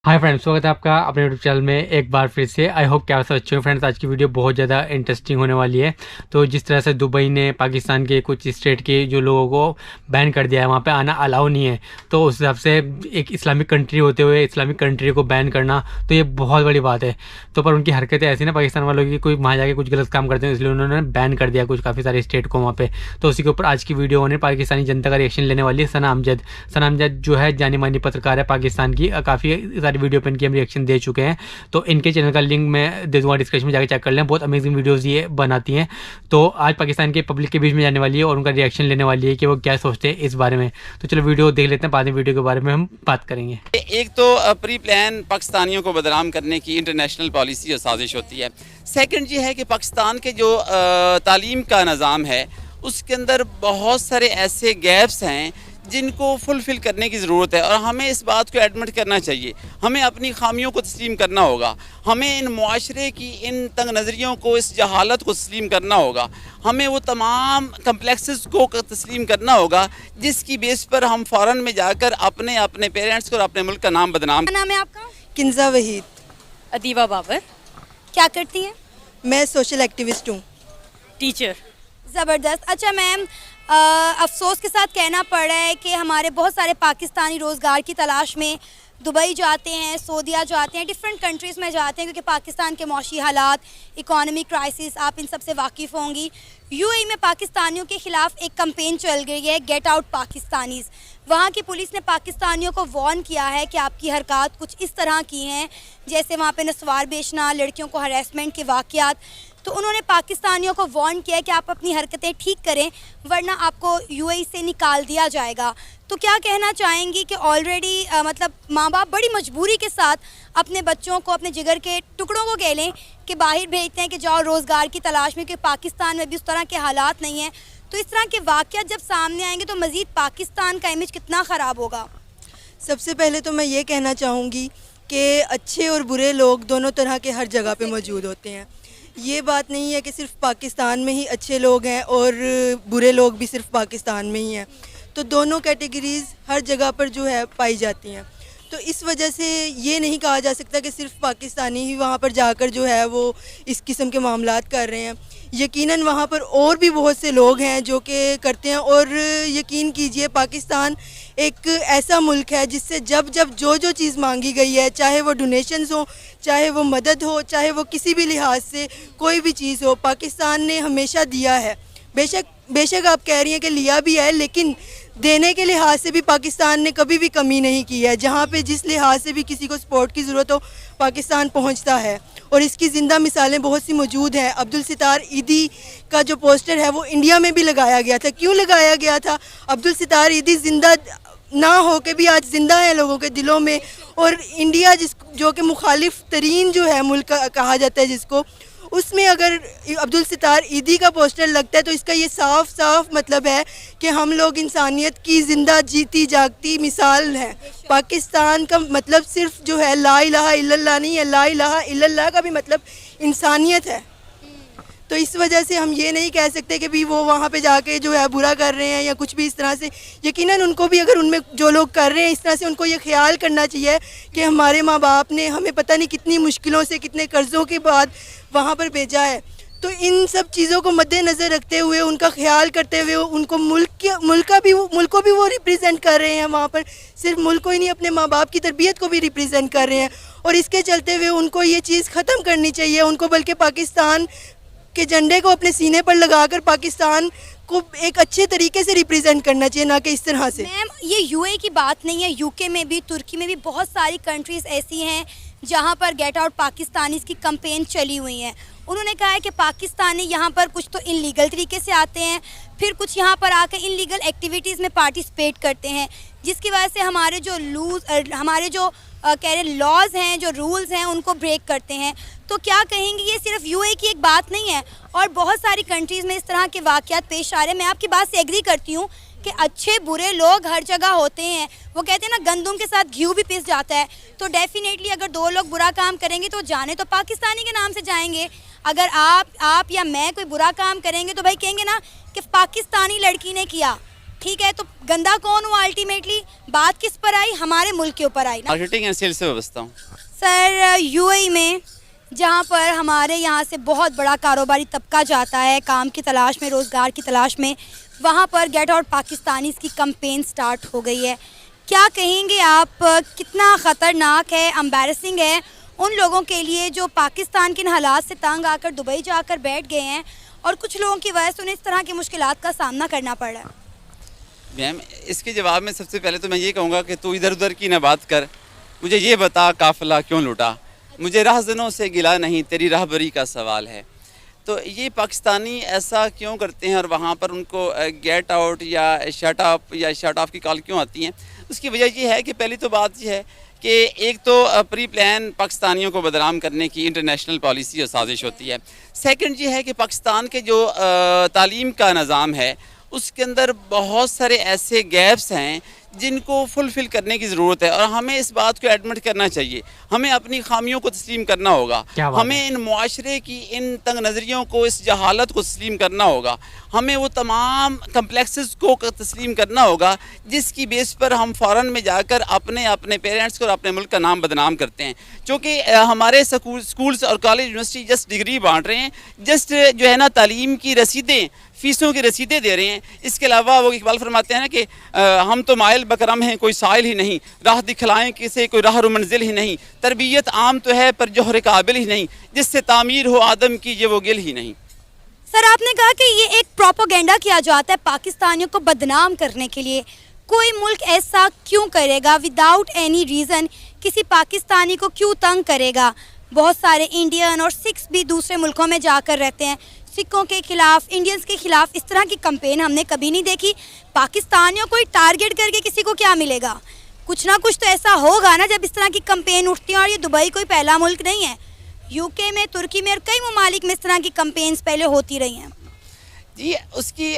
Hi friends, स्वागत है आपका अपने यूट्यूब चैनल में एक बार फिर से। आई होप क्या आप सब अच्छे हो फ्रेंड्स। आज की वीडियो बहुत ज़्यादा इंटरेस्टिंग होने वाली है। तो जिस तरह से दुबई ने पाकिस्तान के कुछ स्टेट के जो लोगों को बैन कर दिया है, वहाँ पे आना अलाउ नहीं है, तो उस हिसाब से एक इस्लामिक कंट्री होते हुए इस्लामिक कंट्री को बैन करना तो ये बहुत बड़ी बात है। तो पर उनकी हरकतें ऐसी ना पाकिस्तान वालों की, कोई वहाँ जाके कुछ गलत काम करते हैं, इसलिए उन्होंने बैन कर दिया कुछ काफ़ी सारे स्टेट को वहाँ पे। तो उसी के ऊपर आज की वीडियो होने पाकिस्तानी जनता का रिएक्शन लेने वाली है। सना अमजद जो है जानी मानी पत्रकार है पाकिस्तान की, काफ़ी सारी वीडियो पे इनकी हम रिएक्शन दे चुके हैं। तो इनके चैनल का लिंक मैं दे दूँगा डिस्क्रिप्शन में, जाकर चेक कर लें। बहुत अमेजिंग वीडियोज़ ये बनाती हैं। तो आज पाकिस्तान के पब्लिक के बीच में जाने वाली है और उनका रिएक्शन लेने वाली है कि वो क्या सोचते हैं इस बारे में। तो चलो वीडियो देख लेते हैं, बाद में वीडियो के बारे में हम बात करेंगे। एक तो प्री प्लान पाकिस्तानियों को बदनाम करने की इंटरनेशनल पॉलिसी और साजिश होती है। सेकंड ये है कि पाकिस्तान के जो तालीम का निज़ाम है उसके अंदर बहुत सारे ऐसे गैप्स हैं जिनको फुलफ़िल करने की ज़रूरत है, और हमें इस बात को एडमिट करना चाहिए। हमें अपनी खामियों को तस्लीम करना होगा। हमें इन मुआशरे की इन तंग नज़रियों को, इस जहालत को तस्लीम करना होगा। हमें वो तमाम कम्प्लेक्सेस को तस्लीम करना होगा जिसकी बेस पर हम फ़ौरन में जाकर अपने अपने पेरेंट्स को और अपने मुल्क का नाम बदनाम। क्या नाम है आपका? किंजा वहीद। अदीबा बाबर। क्या करती हैं? मैं सोशल एक्टिविस्ट हूँ। टीचर। ज़बरदस्त। अच्छा मैम, अफसोस के साथ कहना पड़ रहा है कि हमारे बहुत सारे पाकिस्तानी रोज़गार की तलाश में दुबई जाते हैं, सऊदीया जाते हैं, डिफरेंट कंट्रीज़ में जाते हैं, क्योंकि पाकिस्तान के मौशी हालात, इकोनॉमिक क्राइसिस, आप इन सब से वाकिफ़ होंगी। यूएई में पाकिस्तानियों के ख़िलाफ़ एक कैंपेन चल गई है, गेट आउट पाकिस्तानीज़। वहाँ की पुलिस ने पाकिस्तानियों को वार्न किया है कि आपकी हरकत कुछ इस तरह की हैं, जैसे वहाँ पे नस्वार बेचना, लड़कियों को हरेसमेंट के वाक़यात। तो उन्होंने पाकिस्तानियों को वार्न किया कि आप अपनी हरकतें ठीक करें, वरना आपको यूएई से निकाल दिया जाएगा। तो क्या कहना चाहेंगी कि ऑलरेडी मतलब माँ बाप बड़ी मजबूरी के साथ अपने बच्चों को, अपने जिगर के टुकड़ों को कह लें कि बाहर भेजते हैं कि जाओ रोज़गार की तलाश में, क्योंकि पाकिस्तान में भी उस तरह के हालात नहीं हैं। तो इस तरह के वाक़यात जब सामने आएंगे तो मज़ीद पाकिस्तान का इमेज कितना ख़राब होगा? सबसे पहले तो मैं ये कहना चाहूँगी कि अच्छे और बुरे लोग दोनों तरह के हर जगह पे मौजूद होते हैं। ये बात नहीं है कि सिर्फ पाकिस्तान में ही अच्छे लोग हैं और बुरे लोग भी सिर्फ पाकिस्तान में ही हैं। तो दोनों कैटेगरीज़ हर जगह पर जो है पाई जाती हैं। तो इस वजह से ये नहीं कहा जा सकता कि सिर्फ पाकिस्तानी ही वहाँ पर जाकर जो है वो इस किस्म के मामलात कर रहे हैं। यकीनन वहाँ पर और भी बहुत से लोग हैं जो कि करते हैं। और यकीन कीजिए, पाकिस्तान एक ऐसा मुल्क है जिससे जब जब जो जो चीज़ मांगी गई है, चाहे वो डोनेशंस हो, चाहे वो मदद हो, चाहे वो किसी भी लिहाज से कोई भी चीज़ हो, पाकिस्तान ने हमेशा दिया है। बेशक आप कह रही हैं कि लिया भी है, लेकिन देने के लिहाज से भी पाकिस्तान ने कभी भी कमी नहीं की है। जहाँ पे जिस लिहाज से भी किसी को सपोर्ट की ज़रूरत हो, पाकिस्तान पहुँचता है। और इसकी ज़िंदा मिसालें बहुत सी मौजूद हैं। अब्दुल सितार ईदी का जो पोस्टर है वो इंडिया में भी लगाया गया था। क्यों लगाया गया था? अब्दुल सितार ईदी ज़िंदा ना हो के भी आज ज़िंदा है लोगों के दिलों में। और इंडिया जो कि मुखालिफ तरीन जो है मुल्क कहा जाता है जिसको, उसमें अगर अब्दुल सितार ईदी का पोस्टर लगता है तो इसका ये साफ साफ मतलब है कि हम लोग इंसानियत की ज़िंदा जीती जागती मिसाल हैं। पाकिस्तान का मतलब सिर्फ जो है ला इलाहा इल्लल्लाह नहीं है, ला इलाहा इल्लल्लाह का भी मतलब इंसानियत है। तो इस वजह से हम ये नहीं कह सकते कि भी वो वहाँ पे जाके जो है बुरा कर रहे हैं या कुछ भी इस तरह से। यकीनन उनको भी, अगर उनमें जो लोग कर रहे हैं इस तरह से, उनको ये ख्याल करना चाहिए कि हमारे माँ बाप ने हमें पता नहीं कितनी मुश्किलों से, कितने कर्ज़ों के बाद वहाँ पर भेजा है। तो इन सब चीज़ों को मद्देनज़र रखते हुए, उनका ख्याल करते हुए, उनको मुल्क को भी वो रिप्रेजेंट कर रहे हैं वहाँ पर। सिर्फ मुल्क को ही नहीं, अपने माँ बाप की तरबियत को भी रिप्रेजेंट कर रहे हैं। और इसके चलते हुए उनको ये चीज़ ख़त्म करनी चाहिए। उनको बल्कि पाकिस्तान के झंडे को अपने सीने पर लगाकर पाकिस्तान को एक अच्छे तरीके से रिप्रेजेंट करना चाहिए, ना कि इस तरह से। मैम, ये यूएई की बात नहीं है, यूके में भी, तुर्की में भी बहुत सारी कंट्रीज़ ऐसी हैं जहाँ पर गेट आउट पाकिस्तानीज़ की कैंपेन चली हुई है। उन्होंने कहा है कि पाकिस्तानी यहाँ पर कुछ तो इनलीगल तरीके से आते हैं, फिर कुछ यहाँ पर आकर इनलीगल एक्टिविटीज़ में पार्टिसिपेट करते हैं, जिसकी वजह से हमारे जो कह रहे लॉज हैं, जो रूल्स हैं, उनको ब्रेक करते हैं। तो क्या कहेंगे, ये सिर्फ यूएई की एक बात नहीं है और बहुत सारी कंट्रीज़ में इस तरह के वाक़यात पेश आ रहे हैं। मैं आपकी बात से एग्री करती हूँ कि अच्छे बुरे लोग हर जगह होते हैं। वो कहते हैं ना, गंदम के साथ घी भी पिस जाता है। तो डेफिनेटली अगर दो लोग बुरा काम करेंगे तो जाने तो पाकिस्तानी के नाम से जाएंगे। अगर आप या मैं कोई बुरा काम करेंगे तो भाई कहेंगे ना कि पाकिस्तानी लड़की ने किया, ठीक है, तो गंदा कौन हुआ अल्टीमेटली? बात किस पर आई? हमारे मुल्क के ऊपर आई ना। मार्केटिंग एंड सेल्स से व्यवस्था हूँ सर यूएई में, जहाँ पर हमारे यहाँ से बहुत बड़ा कारोबारी तबका जाता है काम की तलाश में, रोज़गार की तलाश में, वहाँ पर गेट आउट पाकिस्तानीज़ की कैंपेन स्टार्ट हो गई है। क्या कहेंगे आप, कितना ख़तरनाक है, एम्बैरेसिंग है उन लोगों के लिए जो पाकिस्तान के इन हालात से तंग आकर दुबई जाकर बैठ गए हैं और कुछ लोगों की वजह से उन्हें इस तरह की मुश्किलात का सामना करना पड़ रहा है? मैम, इसके जवाब में सबसे पहले तो मैं ये कहूँगा कि तू इधर उधर की ना बात कर, मुझे ये बता काफ़िला क्यों लुटा, मुझे राहज़नों से गिला नहीं, तेरी राहबरी का सवाल है। तो ये पाकिस्तानी ऐसा क्यों करते हैं और वहाँ पर उनको गेट आउट या शट ऑफ की कॉल क्यों आती हैं? उसकी वजह ये है कि पहली तो बात यह है कि एक तो प्री प्लान पाकिस्तानियों को बदनाम करने की इंटरनेशनल पॉलिसी और साजिश होती है। सेकंड ये है कि पाकिस्तान के जो तालीम का निज़ाम है उसके अंदर बहुत सारे ऐसे गैप्स हैं जिनको फुलफ़िल करने की ज़रूरत है और हमें इस बात को एडमिट करना चाहिए। हमें अपनी खामियों को तस्लीम करना होगा, हमें इन मुआशरे की इन तंग नज़रियों को, इस जहालत को तस्लीम करना होगा, हमें वो तमाम कम्प्लेक्सेस को तस्लीम करना होगा जिसकी बेस पर हम फ़ॉरेन में जाकर अपने पेरेंट्स को और अपने मुल्क का नाम बदनाम करते हैं। क्योंकि हमारे स्कूल्स और कॉलेज यूनिवर्सिटी जस्ट डिग्री बांट रहे हैं, जस्ट जो है ना तालीम की रसीदें, फ़ीसों की रसीदें दे रहे हैं। इसके अलावा वो इकबाल फरमाते हैं ना कि हम तो मायल बकरम हैं कोई साइल ही नहीं, राह दिखलाएं किसे कोई राह मंजिल ही नहीं, तरबियत आम तो है पर जोहर काबिल ही नहीं, जिससे तामीर हो आदम की ये वो गिल ही नहीं। सर आपने कहा कि ये एक प्रोपोगेंडा किया जाता है पाकिस्तानियों को बदनाम करने के लिए। कोई मुल्क ऐसा क्यों करेगा विदाउट एनी रीज़न? किसी पाकिस्तानी को क्यों तंग करेगा? बहुत सारे इंडियन और सिख्स भी दूसरे मुल्कों में जाकर रहते हैं, सिखों के खिलाफ, इंडियंस के खिलाफ इस तरह की कैंपेन हमने कभी नहीं देखी। पाकिस्तानियों को टारगेट करके किसी को क्या मिलेगा? कुछ ना कुछ तो ऐसा होगा ना जब इस तरह की कैंपेन उठती है। और ये दुबई कोई पहला मुल्क नहीं है, यूके में, तुर्की में और कई ममालिक में इस तरह की कैंपेन्स पहले होती रही हैं। जी, उसकी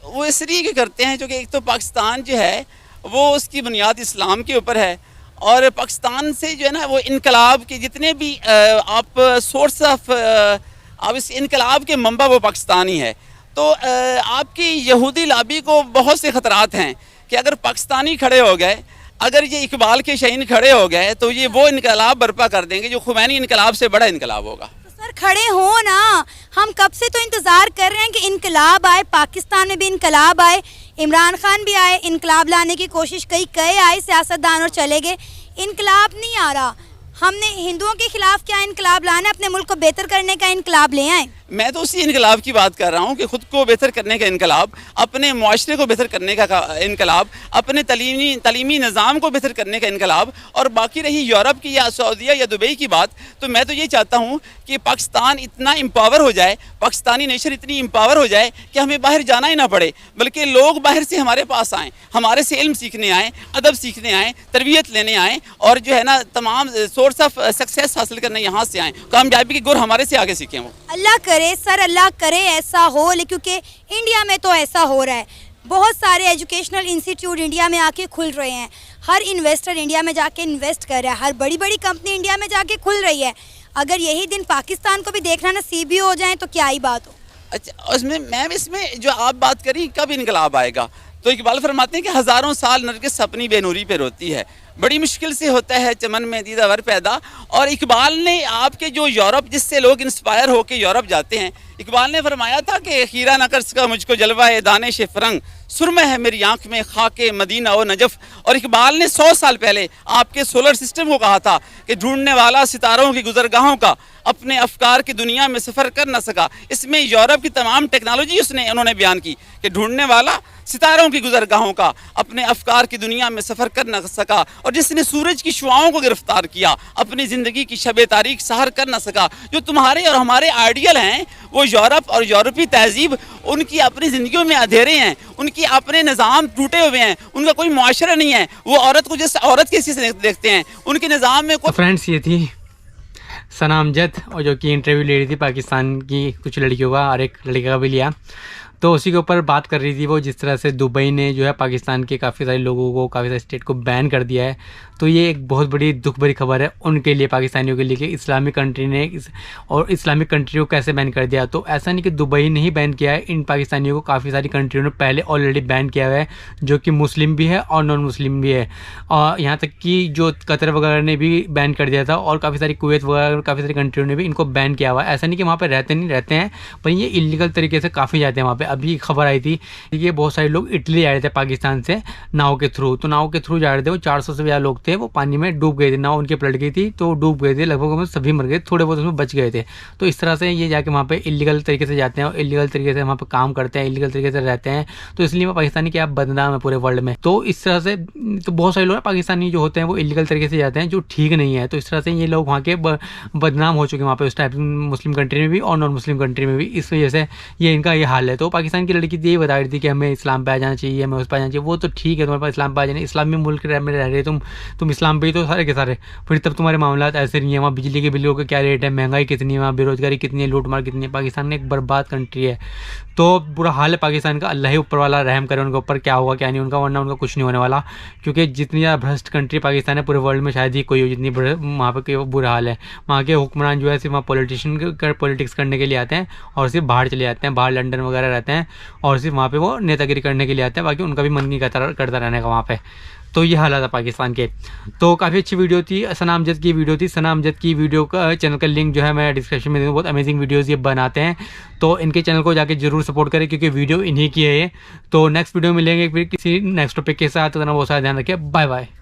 वो इसलिए करते हैं क्योंकि एक तो पाकिस्तान जो है वो उसकी बुनियाद इस्लाम के ऊपर है और पाकिस्तान से जो है ना वो इनकलाब के जितने भी आप सोर्स ऑफ अब इस इनकलाब के मंबा वो पाकिस्तान ही है। तो आपकी यहूदी लाबी को बहुत से ख़तरात हैं कि अगर पाकिस्तानी खड़े हो गए, अगर ये इकबाल के शहीन खड़े हो गए तो ये वो इनकलाब बर्पा कर देंगे जो खुमैनी इनकलाब से बड़ा इनकलाब होगा। तो सर खड़े हो ना, हम कब से तो इंतज़ार कर रहे हैं कि इनकलाब आए, पाकिस्तान में भी इनकलाब आए, इमरान खान भी आए, इनकलाब लाने की कोशिश कई आए सियासतदान और चले गए, इनकलाब नहीं आ रहा। हमने हिंदुओं के खिलाफ क्या इनकलाब लाना, अपने मुल्क को बेहतर करने का इनकलाब ले आए। मैं तो उसी इनकलाब की बात कर रहा हूँ कि ख़ुद को बेहतर करने का इनकलाब, अपने मुआशरे को बेहतर करने का इनकलाब, अपने तलीमी निज़ाम को बेहतर करने का इनकलाब। और बाकी रही यूरोप की या सऊदीया या दुबई की बात, तो मैं तो ये चाहता हूँ कि पाकिस्तान इतना एम्पावर हो जाए, पाकिस्तानी नेशन इतनी एम्पावर हो जाए कि हमें बाहर जाना ही ना पड़े, बल्कि लोग बाहर से हमारे पास आएँ, हमारे से इल्म सीखने आएँ, अदब सीखने आएँ, तरबियत लेने आएँ और जो है ना तमाम सोर्स ऑफ सक्सेस हासिल करने यहाँ से आएँ, कामयाबी के गुर हमारे से आगे सीखें। वो अल्लाह करे सर, अल्लाह करे ऐसा हो, क्योंकि इंडिया में तो ऐसा हो रहा है। बहुत सारे एजुकेशनल इंस्टीट्यूट इंडिया में आके खुल रहे हैं, हर इन्वेस्टर इंडिया में जाके इन्वेस्ट कर रहा है, हर बड़ी बड़ी कंपनी इंडिया में जाके खुल रही है। अगर यही दिन पाकिस्तान को भी देखना नसीब भी हो जाए तो क्या ही बात हो। अच्छा, उसमें मैम इसमें जो आप बात करी कब इनकलाब आएगा, तो इकबाल फरमाते हैं कि हज़ारों साल नरगिस अपनी बेनूरी पे रोती है, बड़ी मुश्किल से होता है चमन में दीदावर पैदा। और इकबाल ने आपके जो यूरोप, जिससे लोग इंस्पायर होकर यूरोप जाते हैं, इकबाल ने फरमाया था कि खीरा न कर सका मुझको जलवा है दानिश फरंग, सुरमा है मेरी आंख में खाके मदीना और नजफ। और इकबाल ने 100 साल पहले आपके सोलर सिस्टम को कहा था कि ढूंढने वाला सितारों की गुजरगाहों का अपने अफकार की दुनिया में सफ़र कर ना सका। इसमें यूरोप की तमाम टेक्नोलॉजी उन्होंने बयान की कि ढूंढने वाला सितारों की गुजरगाहों का अपने अफकार की दुनिया में सफ़र कर ना सका, और जिसने सूरज की शुआओं को गिरफ्तार किया अपनी ज़िंदगी की शब तारीख सहर कर ना सका। जो तुम्हारे और हमारे आइडियल हैं वो यूरोप और यूरोपी तहजीब, उनकी अपनी ज़िंदगियों में अंधेरे हैं, उनकी अपने निज़ाम टूटे हुए हैं, उनका कोई मुआशरा नहीं है, वो औरत को जैसे औरत के हिस्से से देखते हैं, उनके निज़ाम में। फ्रेंड्स, ये थी सना अमजद, और जो कि इंटरव्यू ले रही थी पाकिस्तान की कुछ लड़कियों का और एक लड़के का भी लिया, तो उसी के ऊपर बात कर रही थी वो, जिस तरह से दुबई ने जो है पाकिस्तान के काफ़ी सारे लोगों को, काफ़ी सारे स्टेट को बैन कर दिया है। तो ये एक बहुत बड़ी दुख भरी खबर है उनके लिए, पाकिस्तानियों के लिए, कि इस्लामिक कंट्री ने और इस्लामिक कंट्री को कैसे बैन कर दिया। तो ऐसा नहीं कि दुबई ने ही बैन किया है, इन पाकिस्तानियों को काफ़ी सारी कंट्रियों ने पहले ऑलरेडी बैन किया हुआ है, जो कि मुस्लिम भी है और नॉन मुस्लिम भी है। और यहाँ तक कि जो कतर वगैरह ने भी बैन कर दिया था, और काफ़ी सारी कुवैत वगैरह काफ़ी सारी कंट्रियों ने भी इनको बैन किया हुआ है। ऐसा नहीं कि वहाँ पर रहते हैं, पर ये इलीगल तरीके से काफ़ी जाते हैं वहाँ पे। अभी खबर आई थी कि बहुत सारे लोग इटली आ रहे थे पाकिस्तान से नाव के थ्रू, तो नाव के थ्रू जा रहे थे, वो 400 से ज़्यादा लोग थे, वो पानी में डूब गए थे, नाव उनकी पलट गई थी, तो डूब गए थे, लगभग सभी मर गए, थोड़े बहुत उसमें बच गए थे। तो इस तरह से ये जाके वहाँ पे इलीगल तरीके से जाते हैं और इलीगल तरीके से वहाँ पे काम करते हैं, इलीगल तरीके से रहते हैं। तो इसलिए वो पाकिस्तानी क्या बदनाम है पूरे वर्ल्ड में। तो इस तरह से तो बहुत सारे लोग पाकिस्तानी जो होते हैं वो इलीगल तरीके से जाते हैं, जो ठीक नहीं है। तो इस तरह से ये लोग वहाँ के बदनाम हो चुके हैं वहाँ पे, उस टाइप मुस्लिम कंट्री में भी और नॉन मुस्लिम कंट्री में भी। इस वजह से ये इनका ये हाल है। तो पाकिस्तान की लड़की तो यही बता रही थी कि हमें इस्लाम पे आ जाना चाहिए, हमें उस पर आ जाना चाहिए। वो तो ठीक है, तुम्हारे पास इस्लाम पे आ जाना, इस्लामी मुल्क में रह रहे तुम इस्लाम पे ही तो सारे के सारे, फिर तब तुम्हारे मामला ऐसे नहीं है। वहाँ बिजली के बिलों का क्या रेट है, महंगाई कितनी है, वहाँ बेरोजगारी कितनी है, लूटमार कितनी है। पाकिस्तान एक बर्बाद कंट्री है। तो बुरा हाल है पाकिस्तान का। अल्लाह ही ऊपर वाला रहम करे उनके ऊपर, क्या होगा क्या नहीं उनका, वरना उनका कुछ नहीं होने वाला। क्योंकि जितनी ज़्यादा भ्रष्ट कंट्री पाकिस्तान है पूरे वर्ल्ड में शायद ही कोई हो जितनी वहाँ पे बुरा हाल है। वहाँ के हुक्मरान जो है सिर्फ वहाँ पॉलिटिक्स करने के लिए आते हैं और सिर्फ बाहर चले जाते हैं, बाहर लंदन वगैरह रहते हैं और सिर्फ वहाँ पे वो नेतागिरी करने के लिए आते हैं। बाकी उनका भी मन नहीं करता रहने का वहाँ पे। तो ये हालात है पाकिस्तान के। तो काफ़ी अच्छी वीडियो थी, सना अमजद की वीडियो थी। सना अमजद की वीडियो का चैनल का लिंक जो है मैं डिस्क्रिप्शन में दे दूँ। बहुत अमेजिंग वीडियोज़ ये बनाते हैं, तो इनके चैनल को जाके जरूर सपोर्ट करें क्योंकि वीडियो इन्हीं की है ये। तो नेक्स्ट वीडियो में मिलेंगे फिर किसी नेक्स्ट टॉपिक के साथ। तो बहुत सारा ध्यान रखिए। Bye bye.